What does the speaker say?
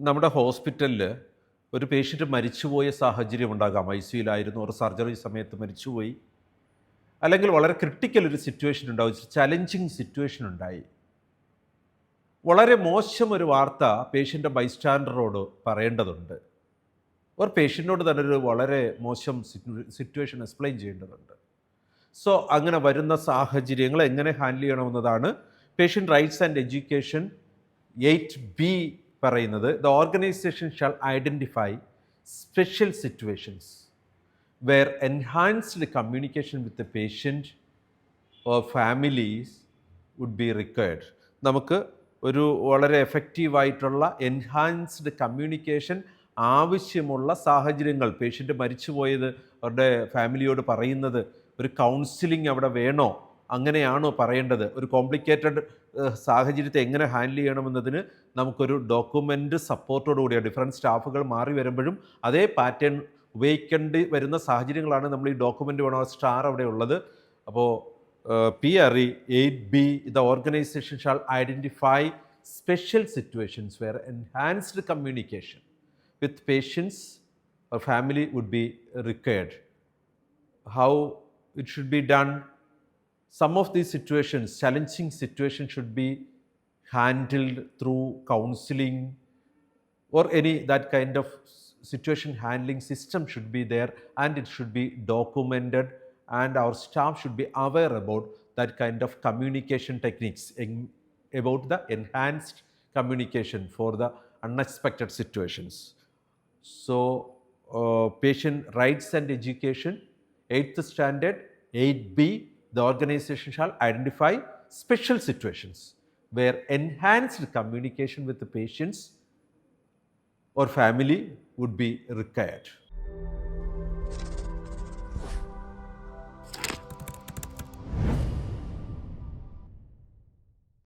നമ്മുടെ ഹോസ്പിറ്റലിൽ ഒരു പേഷ്യൻ്റ് മരിച്ചുപോയ സാഹചര്യം ഉണ്ടാകാം. ഐ സിയുലായിരുന്നു, ഒരു സർജറി സമയത്ത് മരിച്ചുപോയി, അല്ലെങ്കിൽ വളരെ ക്രിട്ടിക്കൽ ഒരു സിറ്റുവേഷൻ ഉണ്ടാവും, ചലഞ്ചിങ് സിറ്റുവേഷൻ ഉണ്ടായി. വളരെ മോശം ഒരു വാർത്ത പേഷ്യൻ്റ് ബൈസ്റ്റാൻഡറോട് പറയേണ്ടതുണ്ട്. ഒരു പേഷ്യൻറ്റിനോട് തന്നെ ഒരു വളരെ മോശം സിറ്റുവേഷൻ എക്സ്പ്ലെയിൻ ചെയ്യേണ്ടതുണ്ട്. സോ അങ്ങനെ വരുന്ന സാഹചര്യങ്ങൾ എങ്ങനെ ഹാൻഡിൽ ചെയ്യണമെന്നതാണ് patient rights and education 8B പറയുന്നത്. The organisation shall identify special situations where enhanced communication with the patient or families would be required. നമുക്ക് ഒരു വളരെ എഫക്റ്റീവായിട്ടുള്ള എൻഹാൻസ്ഡ് കമ്മ്യൂണിക്കേഷൻ ആവശ്യമുള്ള സാഹചര്യങ്ങൾ, പേഷ്യൻ്റ് മരിച്ചുപോയത് അവരുടെ ഫാമിലിയോട് പറയുന്നത്, ഒരു കൗൺസിലിംഗ് അവിടെ വേണോ, അങ്ങനെയാണോ പറയേണ്ടത്, ഒരു കോംപ്ലിക്കേറ്റഡ് സാഹചര്യത്തെ എങ്ങനെ ഹാൻഡിൽ ചെയ്യണമെന്നതിന് നമുക്കൊരു ഡോക്യുമെൻ്റ് സപ്പോർട്ടോടുകൂടിയ ഡിഫറൻറ്റ് സ്റ്റാഫുകൾ മാറി വരുമ്പോഴും അതേ പാറ്റേൺ ഉപയോഗിക്കേണ്ടി വരുന്ന സാഹചര്യങ്ങളാണ് നമ്മൾ ഈ ഡോക്യുമെൻ്റ് വേണോ സ്റ്റാർ അവിടെ ഉള്ളത്. അപ്പോൾ PRE 8B, the organization shall identify special situations where enhanced communication with patients or family would be required. How it should be done? Some of these situations, challenging situations, should be handled through counseling or any that kind of situation handling system should be there, and it should be documented, and our staff should be aware about that kind of communication techniques, about the enhanced communication for the unexpected situations. So patient rights and education 8th standard 8B, the organization shall identify special situations where enhanced communication with the patients or family would be required.